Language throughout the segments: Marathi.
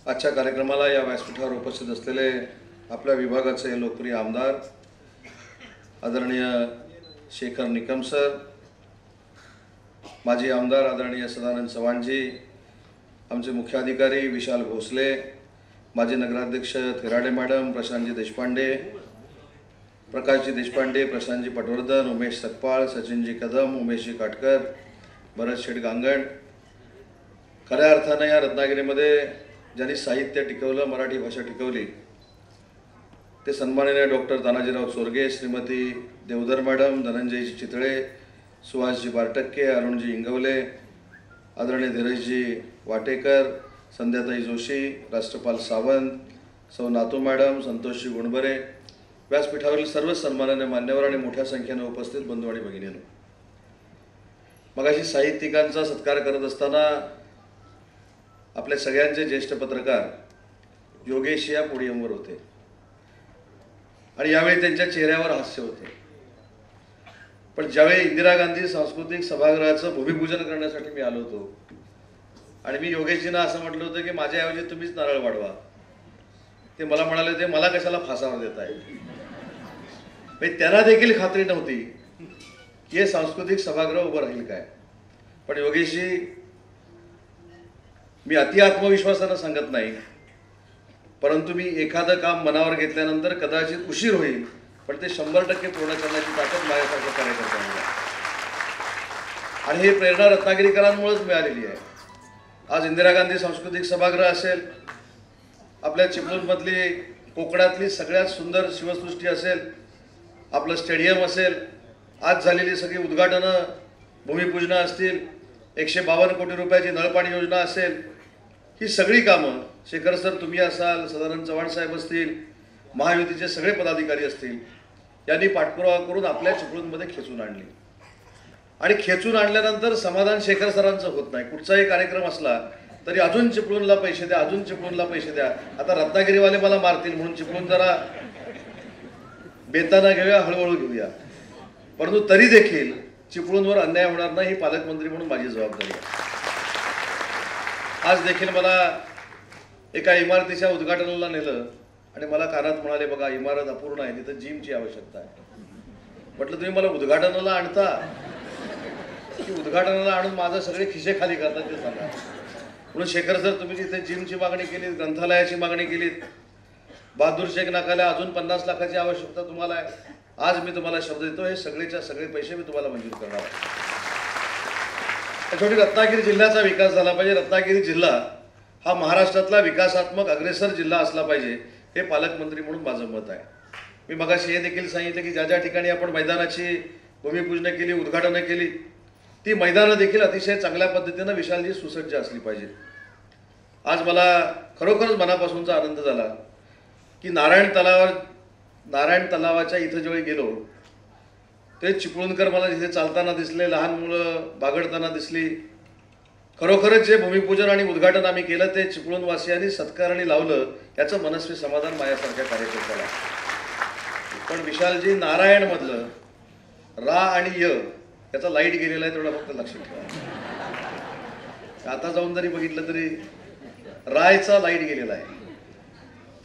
आजच्या कार्यक्रमाला या व्यासपीठावर उपस्थित असलेले आपल्या विभागाचे लोकप्रिय आमदार आदरणीय शेखर निकम सर, माजी आमदार आदरणीय सदानंद चव्हाणजी, आमचे मुख्य अधिकारी विशाल भोसले, माजी नगराध्यक्ष थेराडे मॅडम, प्रशांतजी देशपांडे, प्रकाशजी देशपांडे, प्रशांतजी पटवर्धन, उमेश सकपाळ, सचिनजी कदम, उमेशजी काटकर, भरत शेठ गांगण, खऱ्या अर्थानं या रत्नागिरीमध्ये ज्यांनी साहित्य टिकवलं, मराठी भाषा टिकवली, ते सन्माननीय डॉक्टर तानाजीराव चोरगे, श्रीमती देवधर मॅडम, धनंजयजी चितळे, सुहासजी बारटक्के, अरुणजी इंगवले, आदरणीय धीरजजी वाटेकर, संध्याताई जोशी, राष्ट्रपाल सावंत, सौ नातू मॅडम, संतोषजी गुणबरे, व्यासपीठावरील सर्व सन्माननीय मान्यवर आणि मोठ्या संख्येने उपस्थित बंधू आणि भगिनींनो, मगाशी साहित्यिकांचा सत्कार करत असताना आपले सगळ्यांचे ज्येष्ठ पत्रकार योगेश या पोडियमवर होते आणि यावेळी त्यांच्या चेहऱ्यावर हास्य होते. पण ज्यावेळी इंदिरा गांधी सांस्कृतिक सभागृहाचं भूमिपूजन करण्यासाठी मी आलो होतो आणि मी योगेशजींना असं म्हटलं होतं की माझ्याऐवजी तुम्हीच नारळ वाढवा, ते मला म्हणाले होते मला कशाला फासावर देत आहे. त्यांना देखील खात्री नव्हती की हे सांस्कृतिक सभागृह उभं राहील काय. पण योगेशजी, मी अति आत्मविश्वासानं सांगत नाही, परंतु मी एखादं काम मनावर घेतल्यानंतर कदाचित उशीर होईल, पण ते 100% पूर्ण करण्याची ताकद माझ्यासारख्या कार्यकर्त्यांना आहे. आणि हे प्रेरणा रत्नागिरीकरांमुळेच मिळालेली आहे. आज इंदिरा गांधी सांस्कृतिक सभागृह असेल, आपल्या चिपळूणमधली कोकणातली सगळ्यात सुंदर शिवसृष्टी असेल, आपलं स्टेडियम असेल, आज झालेली सगळी उद्घाटनं, भूमिपूजनं असतील, 152 कोटी रुपयाची नळपाणी योजना असेल, ही सगळी कामं शेखर सर तुम्ही असाल, सदानंद चव्हाण साहेब असतील, महायुतीचे सगळे पदाधिकारी असतील, यांनी पाठपुरावा करून आपल्या चिपळूणमध्ये खेचून आणली. आणि खेचून आणल्यानंतर समाधान शेखर सरांचं होत नाही. कुठचाही कार्यक्रम असला तरी अजून चिपळूणला पैसे द्या, अजून चिपळूणला पैसे द्या. आता रत्नागिरीवाले मला मारतील म्हणून चिपळूण जरा बेताना घेऊया, हळूहळू घेऊया. परंतु तरी देखील चिपळूणवर अन्याय होणार नाही, ही पालकमंत्री म्हणून माझी जबाबदारी आहे. आज देखील मला एका इमारतीच्या उद्घाटनाला नेलं आणि मला कानात म्हणाले, बघा इमारत अपूर्ण आहे, तिथं जिमची आवश्यकता आहे. म्हटलं तुम्ही मला उद्घाटनाला आणता की उद्घाटनाला आणून माझं सगळे खिसे खाली करतात ते सांगा. म्हणून शेखर सर तुम्ही तिथे जिमची मागणी केलीत, ग्रंथालयाची मागणी केलीत, बहादूर शेख नाकाला अजून 50 लाखाची आवश्यकता तुम्हाला आहे. आज मी तुम्हाला शब्द देतो, हे सगळेच्या सगळे पैसे मी तुम्हाला मंजूर करणार आहे. शेवटी रत्नागिरी जिल्ह्याचा विकास झाला पाहिजे. रत्नागिरी जिल्हा हा महाराष्ट्रातला विकासात्मक अग्रेसर जिल्हा असला पाहिजे, हे पालकमंत्री म्हणून माझं मत आहे. मी मगाशी हे देखील सांगितलं की ज्या ज्या ठिकाणी आपण मैदानाची भूमिपूजन केली, उद्घाटनं केली, ती मैदानं देखील अतिशय चांगल्या पद्धतीनं विशालजी सुसज्ज असली पाहिजे. आज मला खरोखरच मनापासूनचा आनंद झाला की नारायण तलावाच्या इथं जेव्हा गेलो ते चिपळूणकर मला तिथे चालताना दिसले, लहान मुलं बागडताना दिसली. खरोखरच जे भूमिपूजन आणि उद्घाटन आम्ही केलं ते चिपळूणवासियांनी सत्कारणी लावलं, याचं मनस्वी समाधान माझ्यासारख्या कार्यकर्त्याला. पण विशालजी, नारायणमधलं रा आणि य याचा लाईट गेलेला आहे, तेवढा फक्त लक्षात ठेवा. आता जाऊन जरी बघितलं तरी रायचा लाईट गेलेला आहे.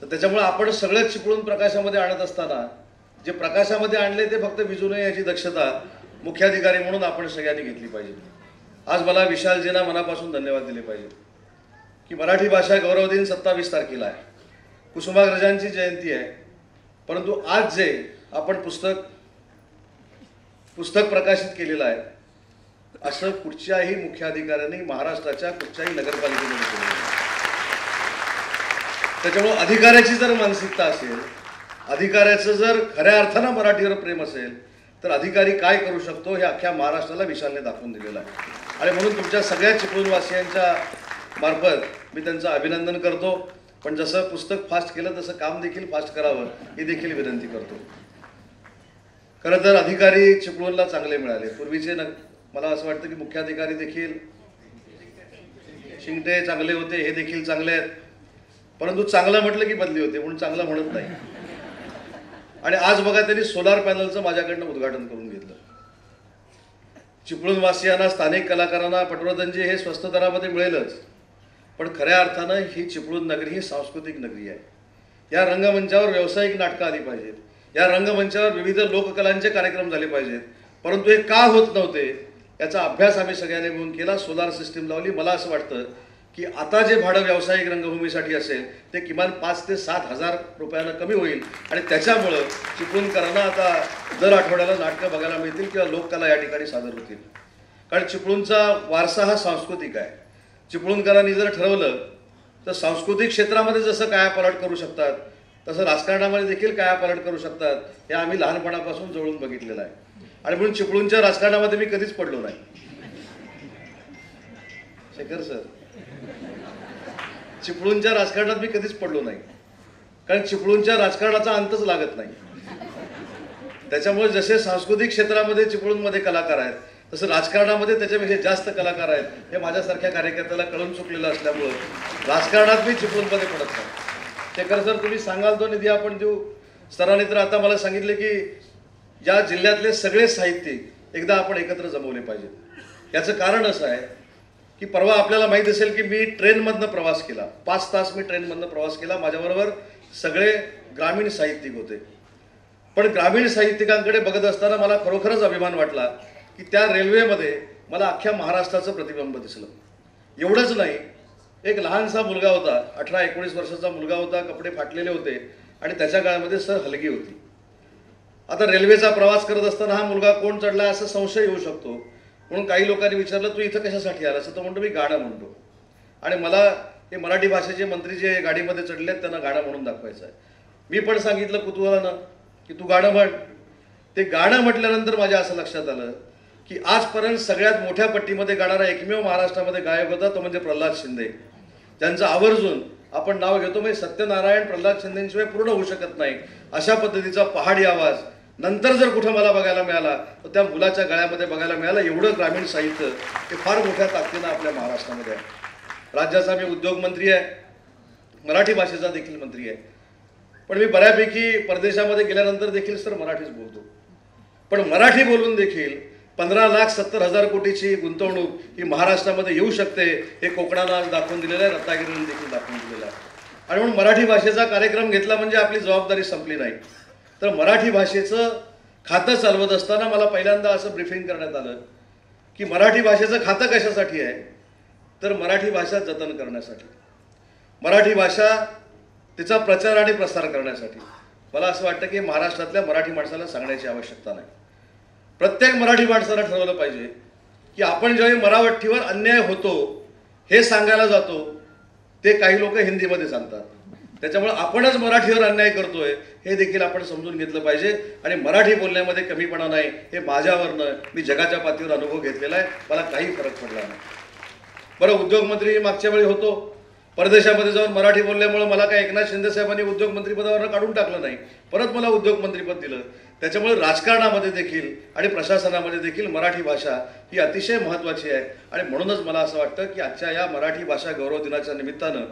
तर त्याच्यामुळे आपण सगळं चिपळूण प्रकाशामध्ये आणत असताना जे प्रकाशामध्ये आणले ते फक्त विजू नये याची दक्षता मुख्याधिकारी म्हणून आपण सगळ्यांनी घेतली पाहिजे. आज मला विशालजींना मनापासून धन्यवाद दिले पाहिजे की मराठी भाषा गौरव दिन 27 तारखेला आहे, कुसुमाग्रजांची जयंती आहे. परंतु आज जे आपण पुस्तक प्रकाशित केलेलं आहे, असं कुठच्याही मुख्याधिकाऱ्यांनी महाराष्ट्राच्या कुठच्याही नगरपालिकेमध्ये केलेलं नाही. त्याच्यामुळे अधिकाऱ्याची जर मानसिकता असेल, अधिकाऱ्याचं जर खऱ्या अर्थानं मराठीवर प्रेम असेल, तर अधिकारी काय करू शकतो हे अख्ख्या महाराष्ट्राला विशालने दाखवून दिलेलं आहे. आणि म्हणून तुमच्या सगळ्या चिपळूणवासियांच्या मार्फत मी त्यांचं अभिनंदन करतो. पण जसं पुस्तक फास्ट केलं तसं काम देखील फास्ट करावं ही देखील विनंती करतो. खरं तर अधिकारी चिपळूणला चांगले मिळाले. पूर्वीचे मला असं वाटतं की मुख्याधिकारी देखील शिंगटे चांगले होते, हे देखील चांगले आहेत. परंतु चांगलं म्हटलं की बदली होते, म्हणून चांगलं म्हणत नाही. आणि आज बघा त्यांनी सोलार पॅनलचं माझ्याकडनं उद्घाटन करून घेतलं. चिपळूणवासियांना, स्थानिक कलाकारांना पटवर्धनजी हे स्वस्त दरामध्ये मिळेलच, पण खऱ्या अर्थानं ही चिपळूण नगरी ही सांस्कृतिक नगरी आहे. या रंगमंचावर व्यावसायिक नाटकं आली पाहिजेत, या रंगमंचावर विविध लोककलांचे कार्यक्रम झाले पाहिजेत, परंतु हे का होत नव्हते याचा अभ्यास आम्ही सगळ्यांनी मिळून केला. सोलार सिस्टीम लावली. मला असं वाटतं की आता जे भाडं व्यावसायिक रंगभूमीसाठी असेल ते किमान 5,000 ते 7,000 रुपयानं कमी होईल आणि त्याच्यामुळं चिपळूणकरांना आता दर आठवड्याला नाटकं बघायला मिळतील किंवा लोककला या ठिकाणी सादर होतील. कारण चिपळूणचा वारसा हा सांस्कृतिक आहे. चिपळूणकरांनी जर ठरवलं तर सांस्कृतिक क्षेत्रामध्ये जसं कायापालट करू शकतात तसं राजकारणामध्ये देखील कायापालट करू शकतात. हे आम्ही लहानपणापासून जवळून बघितलेलं आहे. आणि म्हणून चिपळूणच्या राजकारणामध्ये मी कधीच पडलो नाही. शेखर सर, चिपळूणच्या राजकारणात मी कधीच पडलो नाही, कारण चिपळूणच्या राजकारणाचा अंतच लागत नाही. त्याच्यामुळे जसे सांस्कृतिक क्षेत्रामध्ये चिपळूणमध्ये कलाकार आहेत तसं राजकारणामध्ये त्याच्यापेक्षा जास्त कलाकार आहेत. हे माझ्यासारख्या कार्यकर्त्याला कळून चुकलेलं असल्यामुळं राजकारणात मी चिपळूणमध्ये पडत नाही. शेखर सर, तुम्ही सांगाल तो निधी आपण देऊ. सरांनी तर आता मला सांगितले की या जिल्ह्यातले सगळे साहित्यिक एकदा आपण एकत्र जमवले पाहिजेत. याचं कारण असं आहे की परवा आपल्याला माहीत असेल की मी ट्रेनमधनं प्रवास केला. 5 तास मी ट्रेनमधनं प्रवास केला. माझ्याबरोबर सगळे ग्रामीण साहित्यिक होते. पण ग्रामीण साहित्यिकांकडे बघत असताना मला खरोखरच अभिमान वाटला की त्या रेल्वेमध्ये मला अख्ख्या महाराष्ट्राचं प्रतिबिंब दिसलं. एवढंच नाही, एक लहानसा मुलगा होता, 18-19 वर्षाचा मुलगा होता, कपडे फाटलेले होते आणि त्याच्या गळ्यामध्ये सर हलगी होती. आता रेल्वेचा प्रवास करत असताना हा मुलगा कोण चढला असा संशय येऊ शकतो. म्हणून काही लोकांनी विचारलं, तू इथं कशासाठी आला? असं तो म्हणतो, मी गाणं म्हणतो. आणि मला हे मराठी भाषेचे मंत्री जे गाडीमध्ये चढलेत त्यांना गाणं म्हणून दाखवायचं आहे. मी पण सांगितलं कुतूहलानं की तू गाणं म्हण. ते गाणं म्हटल्यानंतर माझ्या असं लक्षात आलं की आजपर्यंत सगळ्यात मोठ्या पट्टीमध्ये गाणारा एकमेव महाराष्ट्रामध्ये गायक होता तो म्हणजे प्रल्हाद शिंदे, ज्यांचं आवर्जून आपण नाव घेतो. म्हणजे सत्यनारायण प्रल्हाद शिंदेशिवाय पूर्ण होऊ शकत नाही अशा पद्धतीचा पहाडी आवाज नंतर जर कुठं मला बघायला मिळाला तर त्या मुलाच्या गळ्यामध्ये बघायला मिळालं. एवढं ग्रामीण साहित्य हे फार मोठ्या ताकदीनं आपल्या महाराष्ट्रामध्ये आहे. राज्याचा मी उद्योग मंत्री आहे, मराठी भाषेचा देखील मंत्री आहे. पण मी बऱ्यापैकी परदेशामध्ये गेल्यानंतर देखील सर मराठीच बोलतो. पण मराठी बोलून देखील 15,70,000 कोटीची गुंतवणूक ही महाराष्ट्रामध्ये येऊ शकते हे कोकणानं आज दाखवून दिलेलं आहे, रत्नागिरीनं देखील दाखवून दिलेलं आहे. आणि म्हणून मराठी भाषेचा कार्यक्रम घेतला म्हणजे आपली जबाबदारी संपली नाही. तर मराठी भाषेचं खातं चालवत असताना मला पहिल्यांदा असं ब्रीफिंग करण्यात आलं की मराठी भाषेचं खातं कशासाठी आहे, तर मराठी भाषा जतन करण्यासाठी, मराठी भाषा तिचा प्रचार आणि प्रसार करण्यासाठी. मला असं वाटतं की महाराष्ट्रातल्या मराठी माणसाला सांगण्याची आवश्यकता नाही. प्रत्येक मराठी माणसाला ठरवलं पाहिजे की आपण ज्यावेळी मराठीवर अन्याय होतो हे सांगायला जातो ते काही लोक हिंदीमध्ये सांगतात. त्याच्यामुळे आपणच मराठीवर अन्याय करतोय हे देखील आपण समजून घेतलं पाहिजे. आणि मराठी बोलण्यामध्ये कमीपणा नाही हे माझ्यावरनं मी जगाच्या पातळीवर अनुभव घेतलेला आहे. मला काही फरक पडला नाही. बरं, उद्योगमंत्री मागच्या वेळी होतो, परदेशामध्ये जाऊन मराठी बोलल्यामुळे मला काय एकनाथ शिंदे साहेबांनी उद्योगमंत्रीपदावरनं काढून टाकलं नाही, परत मला उद्योगमंत्रीपद दिलं. त्याच्यामुळे राजकारणामध्ये देखील आणि प्रशासनामध्ये देखील मराठी भाषा ही अतिशय महत्त्वाची आहे. आणि म्हणूनच मला असं वाटतं की आजच्या या मराठी भाषा गौरव दिनाच्या निमित्तानं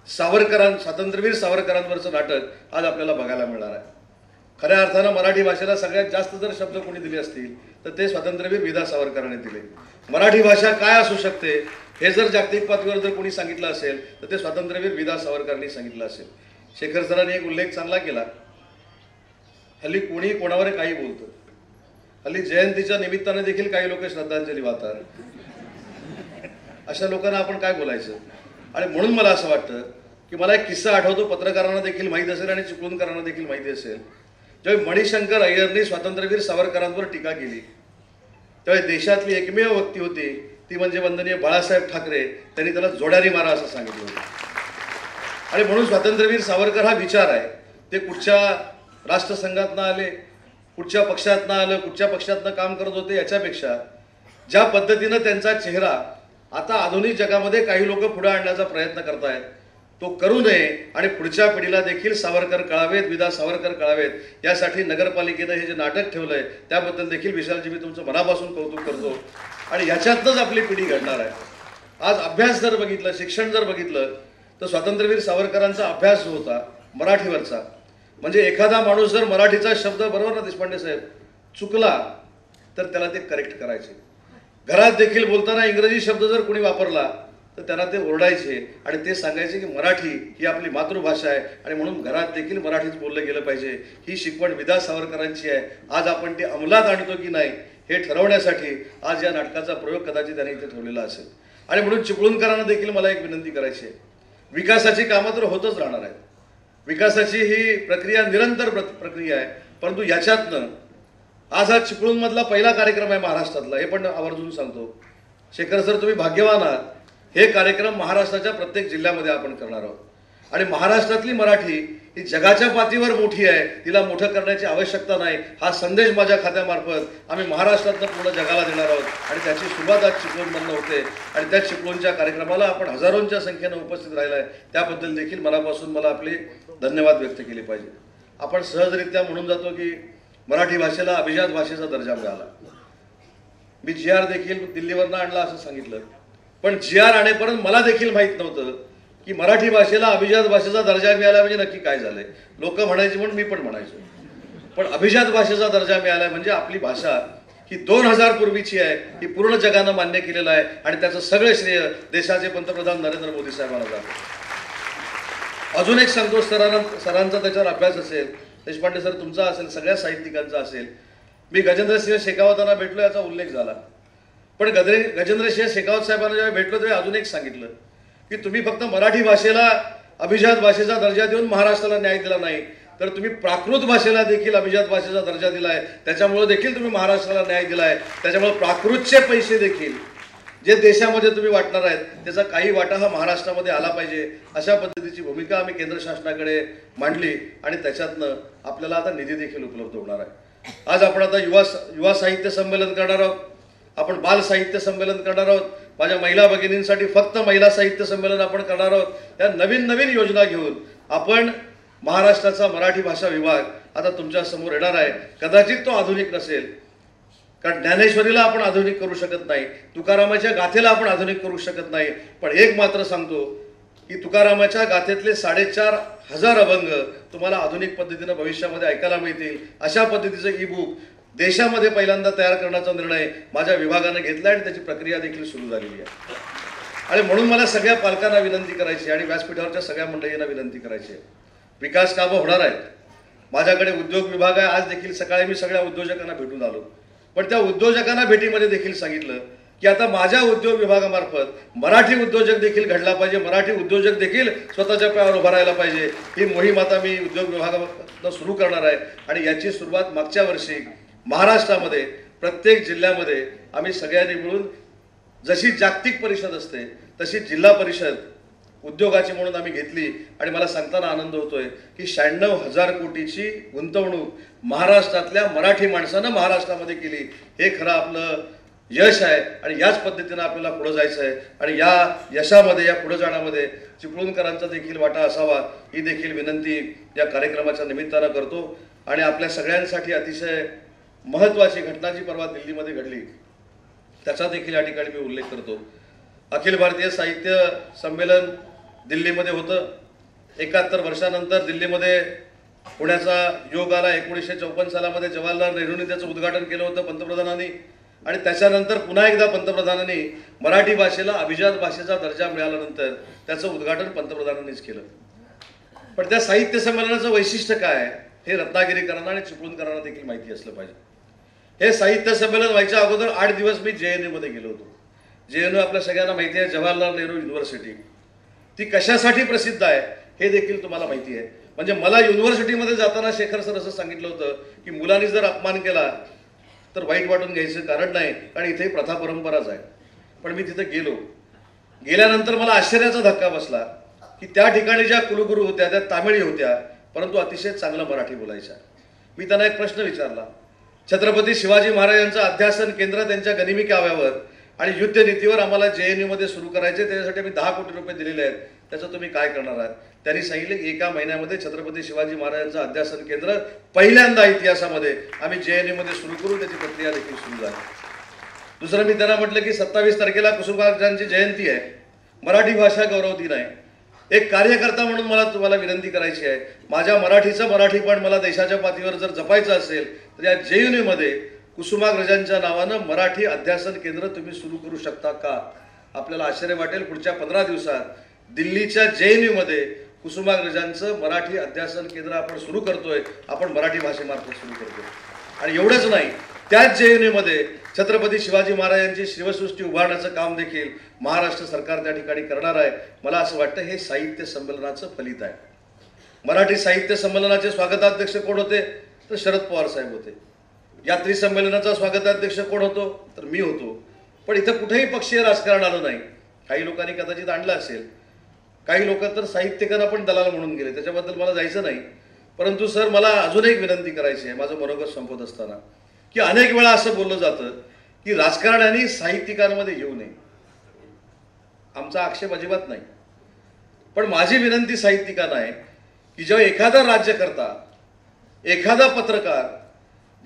स्वातंत्र्यवीर सावरकरांवरचं नाटक आज आपल्याला बघायला मिळणार आहे. खऱ्या अर्थानं मराठी भाषेला सगळ्यात जास्त जर शब्द कोणी दिले असतील तर ते स्वातंत्र्यवीर विदा सावरकरांनी दिले. मराठी भाषा काय असू शकते हे जर जागतिक पातळीवर जर कोणी सांगितलं असेल तर ते स्वातंत्र्यवीर विदा सावरकरांनी सांगितलं असेल. शेखर सरांनी एक उल्लेख चांगला केला, हल्ली कोणी कोणावर काही बोलतं. हल्ली जयंतीच्या निमित्ताने देखील काही लोक श्रद्धांजली वाहतात. अशा लोकांना आपण काय बोलायचं? आणि म्हणून मला असं वाटतं की मला एक किस्सा आठवतो, पत्रकारांना देखील माहीत असेल आणि चिपळूणकरांना देखील माहिती असेल. ज्यावेळी मणिशंकर अय्यरनी स्वातंत्र्यवीर सावरकरांवर टीका केली त्यावेळी देशातली एकमेव व्यक्ती होती ती म्हणजे वंदनीय बाळासाहेब ठाकरे. त्यांनी त्याला जोड्यारी मारा असं सांगितलं होतं. आणि म्हणून स्वातंत्र्यवीर सावरकर हा विचार आहे ते कुठच्या राष्ट्रसंघातनं आले, कुठच्या पक्षातनं आलं, कुठच्या पक्षातनं काम करत होते याच्यापेक्षा ज्या पद्धतीनं त्यांचा चेहरा आता आधुनिक जगामध्ये काही लोक पुढे आणण्याचा प्रयत्न करतायत तो करू नये आणि पुढच्या पिढीला देखील सावरकर कळावेत, विदा सावरकर कळावेत. यासाठी नगरपालिकेनं हे जे नाटक ठेवलंय त्याबद्दल देखील विशालजी मी तुमचं मनापासून कौतुक करतो. आणि ह्याच्यातनंच आपली पिढी घडणार आहे. आज अभ्यास जर बघितलं, शिक्षण जर बघितलं तर स्वातंत्र्यवीर सावरकरांचा अभ्यास जो होता मराठीवरचा, म्हणजे एखादा माणूस जर मराठीचा शब्द, बरोबर ना देशपांडे साहेब, चुकला तर त्याला ते करेक्ट करायचे. घरात देखील बोलताना इंग्रजी शब्द जर कोणी वापरला तर त्यांना ते ओरडायचे आणि ते सांगायचे की मराठी ही आपली मातृभाषा आहे आणि म्हणून घरात देखील मराठीच बोललं गेलं पाहिजे. ही शिकवण विदा सावरकरांची आहे. आज आपण ती अंमलात आणतो की नाही हे ठरवण्यासाठी आज या नाटकाचा प्रयोग कदाचित त्यांनी इथे ठेवलेला असेल. आणि म्हणून चिपळूणकरांना देखील मला एक विनंती करायची आहे. विकासाची कामं तर होतच राहणार आहेत. विकासाची ही प्रक्रिया निरंतर प्रक्रिया आहे. परंतु याच्यातनं आज हा चिपळूणमधला पहिला कार्यक्रम आहे महाराष्ट्रातला, हे पण आवर्जून सांगतो. शेखर सर, तुम्ही भाग्यवान आहात. हे कार्यक्रम महाराष्ट्राच्या प्रत्येक जिल्ह्यामध्ये आपण करणार आहोत. आणि महाराष्ट्रातली मराठी ही जगाच्या पातळीवर मोठी आहे, तिला मोठं करण्याची आवश्यकता नाही, हा संदेश माझ्या खात्यामार्फत आम्ही महाराष्ट्रातनं पूर्ण जगाला देणार आहोत. आणि त्याची सुरुवात आज चिपळूणमधनं होते. आणि त्या चिपळूणच्या कार्यक्रमाला आपण हजारोंच्या संख्येनं उपस्थित राहिला आहे, त्याबद्दल देखील मनापासून मला आपले धन्यवाद व्यक्त केले पाहिजे. आपण सहजरित्या म्हणून जातो की मराठी भाषेला अभिजात भाषेचा दर्जा मिळाला. मी GR देखील दिल्लीवरनं आणला असं सांगितलं, पण GR आणेपर्यंत मला देखील माहीत नव्हतं की मराठी भाषेला अभिजात भाषेचा दर्जा मिळाला म्हणजे नक्की काय झालंय. लोक म्हणायचे म्हणून मी पण म्हणायचो, पण अभिजात भाषेचा दर्जा मिळाला म्हणजे आपली भाषा ही 2000 पूर्वीची आहे, ही पूर्ण जगानं मान्य केलेलं आहे. आणि त्याचं सगळं श्रेय देशाचे पंतप्रधान नरेंद्र मोदी साहेबांना जातं. अजून एक सांगतो, सरांचा त्याच्यावर अभ्यास असेल, देशपांडे सर तुमचा असेल, सगळ्या साहित्यिकांचा असेल. मी गजेंद्रसिंह शेखावतांना भेटलो याचा उल्लेख झाला, पण गजेंद्रसिंह शेखावत साहेबांना जेव्हा भेटलो तेव्हा अजून एक सांगितलं की तुम्ही फक्त मराठी भाषेला अभिजात भाषेचा दर्जा देऊन महाराष्ट्राला न्याय दिला नाही, तर तुम्ही प्राकृत भाषेला देखील अभिजात भाषेचा दर्जा दिला आहे. त्याच्यामुळे देखील तुम्ही महाराष्ट्राला न्याय दिला आहे. त्याच्यामुळे प्राकृतचे पैसे देखील जे देशामध्ये तुम्ही वाटणार आहेत त्याचा काही वाटा हा महाराष्ट्रामध्ये आला पाहिजे, अशा पद्धतीची भूमिका आम्ही केंद्र शासनाकडे मांडली. आणि त्याच्यातनं आपल्याला आता निधी देखील उपलब्ध होणार आहे. आज आपण आता युवा साहित्य संमेलन करणार आहोत, आपण बाल साहित्य संमेलन करणार आहोत, माझ्या महिला भगिनींसाठी फक्त महिला साहित्य संमेलन आपण करणार आहोत. या नवीन नवीन योजना घेऊन आपण महाराष्ट्राचा मराठी भाषा विभाग आता तुमच्या समोर येणार आहे. कदाचित तो आधुनिक नसेल, कारण ज्ञानेश्वरीला आपण आधुनिक करू शकत नाही, तुकारामाच्या गाथेला आपण आधुनिक करू शकत नाही, पण एक मात्र सांगतो की तुकारामाच्या गाथेतले 4500 अभंग तुम्हाला आधुनिक पद्धतीनं भविष्यामध्ये ऐकायला मिळतील. अशा पद्धतीचं ई-बुक देशामध्ये पहिल्यांदा तयार करण्याचा निर्णय माझ्या विभागानं घेतला आणि त्याची प्रक्रिया देखील सुरू झालेली आहे. आणि म्हणून मला सगळ्या पालकांना विनंती करायची आणि व्यासपीठावरच्या सगळ्या मंडळींना विनंती करायची आहे, विकास कामं होणार आहेत. माझ्याकडे उद्योग विभाग आहे. आज देखील सकाळी मी सगळ्या उद्योजकांना भेटून आलो, पण त्या उद्योजकांना भेटीमध्ये देखील सांगितलं की आता माझ्या उद्योग विभागामार्फत मराठी उद्योजक देखील घडला पाहिजे, मराठी उद्योजक देखील स्वतःच्या पायावर उभा राहायला पाहिजे. ही मोहीम आता मी उद्योग विभागातून सुरू करणार आहे. आणि याची सुरुवात मागच्या वर्षी महाराष्ट्रामध्ये प्रत्येक जिल्ह्यामध्ये आम्ही सगळ्यांनी मिळून, जशी जागतिक परिषद असते तशी जिल्हा परिषद उद्योगाची म्हणून आम्ही घेतली. आणि मला सांगताना आनंद होतोय की 96,000 कोटीची गुंतवणूक महाराष्ट्रातल्या मराठी माणसानं महाराष्ट्रामध्ये केली. हे खरं आपलं यश आहे आणि याच पद्धतीनं आपल्याला पुढे जायचं आहे. आणि या यशामध्ये, या पुढे जाण्यामध्ये चिपळूणकरांचा देखील वाटा असावा, ही देखील विनंती या कार्यक्रमाच्या निमित्तानं करतो. आणि आपल्या सगळ्यांसाठी अतिशय महत्त्वाची घटना जी परवा दिल्लीमध्ये घडली त्याचा देखील या ठिकाणी मी उल्लेख करतो. अखिल भारतीय साहित्य संमेलन दिल्लीमध्ये होतं. 71 वर्षानंतर दिल्लीमध्ये पुण्याचा योग आला. 1954 सालामध्ये जवाहरलाल नेहरूंनी त्याचं उद्घाटन केलं होतं पंतप्रधानांनी. आणि त्याच्यानंतर पुन्हा एकदा पंतप्रधानांनी मराठी भाषेला अभिजात भाषेचा दर्जा मिळाल्यानंतर त्याचं उद्घाटन पंतप्रधानांनीच केलं. पण त्या साहित्य संमेलनाचं वैशिष्ट्य काय हे रत्नागिरीकरांना आणि चिपळूणकरांना देखील माहिती असलं पाहिजे. हे साहित्य संमेलन व्हायच्या अगोदर 8 दिवस मी JNU मध्ये गेलो होतो. JNU आपल्या सगळ्यांना माहिती आहे, जवाहरलाल नेहरू युनिव्हर्सिटी. ती कशासाठी प्रसिद्ध आहे हे देखील तुम्हाला माहिती आहे. म्हणजे मला युनिव्हर्सिटीमध्ये जाताना शेखर सर असं सांगितलं होतं की मुलांनी जर अपमान केला तर वाईट वाटून घ्यायचं कारण नाही, कारण इथे प्रथा परंपराच आहे. पण मी तिथे गेल्यानंतर मला आश्चर्याचा धक्का बसला की त्या ठिकाणी ज्या कुलगुरू होत्या त्या तामिळी होत्या, परंतु अतिशय चांगलं मराठी बोलायच्या. मी त्यांना एक प्रश्न विचारला, छत्रपती शिवाजी महाराजांचं अध्यासन केंद्र त्यांच्या गनिमी काव्यावर आणि युद्ध नीतीवर आम्हाला JNU मध्ये सुरू करायचे, त्याच्यासाठी आम्ही 10 कोटी रुपये दिलेले आहेत, त्याचं तुम्ही काय करणार आहात? त्यांनी सांगितले की एका महिन्यामध्ये छत्रपती शिवाजी महाराजांचं अध्यासन केंद्र पहिल्यांदा इतिहासामध्ये आम्ही JNU मध्ये सुरू करू, त्याची प्रक्रिया देखील सुरू झाली. दुसरं मी त्यांना म्हटलं की 27 तारखेला कुसुमाग्रजांची जयंती आहे, मराठी भाषा गौरव दिन आहे. एक कार्यकर्ता म्हणून मला तुम्हाला विनंती करायची आहे, माझ्या मराठीचं मराठीपण मला देशाच्या पातळीवर जर जपायचं असेल तर या JNU मध्ये कुसुमाग्रजांच्या नावानं मराठी अध्यासन केंद्र तुम्ही सुरू करू शकता का? आपल्याला आश्चर्य वाटेल, पुढच्या 15 दिवसात दिल्लीच्या JNU मध्ये कुसुमाग्रजांचं मराठी अध्यासन केंद्र आपण सुरू करतोय, आपण मराठी भाषेमार्फत सुरू करतोय. आणि एवढंच नाही, त्याच JNU मध्ये छत्रपती शिवाजी महाराजांची शिवसृष्टी उभारण्याचं काम देखील महाराष्ट्र सरकार त्या ठिकाणी करणार आहे. मला असं वाटतं हे साहित्य संमेलनाचं फलित आहे. मराठी साहित्य संमेलनाचे स्वागताध्यक्ष कोण होते? तर शरद पवार साहेब होते. या त्रिसंमेलनाचा स्वागताध्यक्ष कोण होतो? तर मी होतो. पण इथं कुठेही पक्षीय राजकारण आलं नाही. काही लोकांनी कदाचित आणलं असेल, काही लोक तर साहित्यिकांना पण दलाल म्हणून गेले, त्याच्याबद्दल मला जायचं नाही. परंतु सर, मला अजून एक विनंती करायची आहे माझं मनोगत संपत असताना, की अनेक वेळा असं बोललं जातं की राजकारण्यांनी साहित्यिकांमध्ये येऊ नये. आमचा आक्षेप अजिबात नाही. पण माझी विनंती साहित्यिकांना आहे की जेव्हा एखादा राज्यकर्ता, एखादा पत्रकार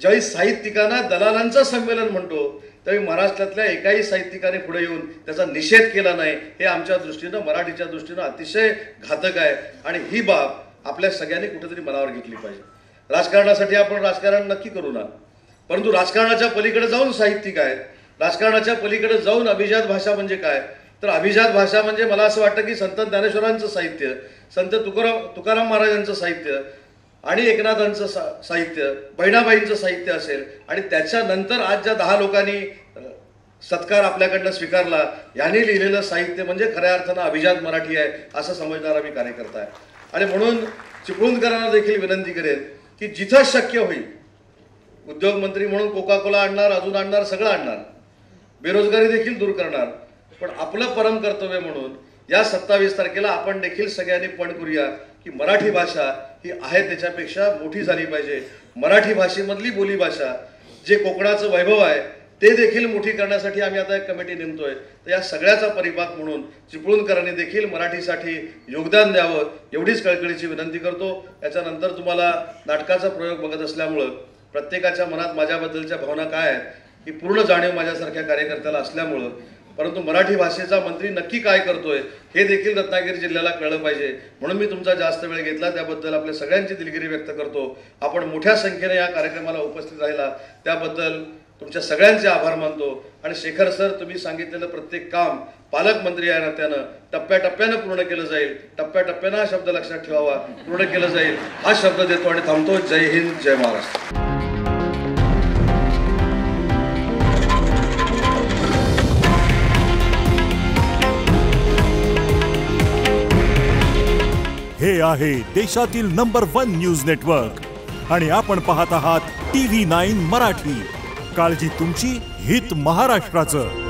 ज्यावेळी साहित्यिकांना दलालांचं संमेलन म्हणतो, त्यावेळी महाराष्ट्रातल्या एकाही साहित्यिकाने पुढे येऊन त्याचा निषेध केला नाही. हे आमच्या दृष्टीनं, मराठीच्या दृष्टीनं अतिशय घातक आहे. आणि ही बाब आपल्या सगळ्यांनी कुठेतरी मनावर घेतली पाहिजे. राजकारणासाठी आपण राजकारण नक्की करू ना, परंतु राजकारणाच्या पलीकडे जाऊन साहित्यिक आहेत. राजकारणाच्या पलीकडे जाऊन अभिजात भाषा म्हणजे काय? तर अभिजात भाषा म्हणजे मला असं वाटतं की संत ज्ञानेश्वरांचं साहित्य, संत तुकाराम महाराजांचं साहित्य आणि एकनाथांचं साहित्य, बहिणाबाईंचं साहित्य असेल, आणि त्याच्यानंतर आज ज्या 10 लोकांनी सत्कार आपल्याकडनं स्वीकारला, यांनी लिहिलेलं साहित्य म्हणजे खऱ्या अर्थानं अभिजात मराठी आहे असं समजणारा मी कार्यकर्ता आहे. आणि म्हणून चिपळूणकरांना देखील विनंती करेन की जिथं शक्य होईल, उद्योगमंत्री म्हणून कोका कोला आणणार, अजून आणणार, सगळं आणणार, बेरोजगारी देखील दूर करणार, पण आपलं परम कर्तव्य म्हणून या 27 तारखेला आपण देखील सगळ्यांनी पण करूया की मराठी भाषा ही आहे त्याच्यापेक्षा मोठी झाली पाहिजे. मराठी भाषेमधली बोलीभाषा, जे कोकणाचं वैभव आहे, ते देखील मोठी करण्यासाठी आम्ही आता एक कमिटी नेमतोय. तर या सगळ्याचा परिपाक म्हणून चिपळूणकरांनी देखील मराठीसाठी योगदान द्यावं एवढीच कळकळीची विनंती करतो. याच्यानंतर तुम्हाला नाटकाचा प्रयोग बघत असल्यामुळं प्रत्येकाच्या मनात माझ्याबद्दलच्या भावना काय आहेत ही पूर्ण जाणीव माझ्यासारख्या कार्यकर्त्याला असल्यामुळं, परंतु मराठी भाषेचा मंत्री नक्की काय करतोय हे देखील रत्नागिरी जिल्ह्याला कळलं पाहिजे. म्हणून मी तुमचा जास्त वेळ घेतला, त्याबद्दल आपल्या सगळ्यांची दिलगिरी व्यक्त करतो. आपण मोठ्या संख्येने या कार्यक्रमाला उपस्थित राहिला त्याबद्दल तुमच्या सगळ्यांचे आभार मानतो. आणि शेखर सर, तुम्ही सांगितलेलं प्रत्येक काम पालकमंत्री या नात्यानं टप्प्याटप्प्यानं पूर्ण केलं जाईल. टप्प्याटप्प्यानं हा शब्द लक्षात ठेवावा, पूर्ण केलं जाईल हा शब्द देतो आणि थांबतो. जय हिंद, जय महाराष्ट्र. हे आहे देशातील नंबर 1 न्यूज नेटवर्क आणि आपण पाहत आहात TV9 मराठी. काळजी तुमची, हित महाराष्ट्राचं.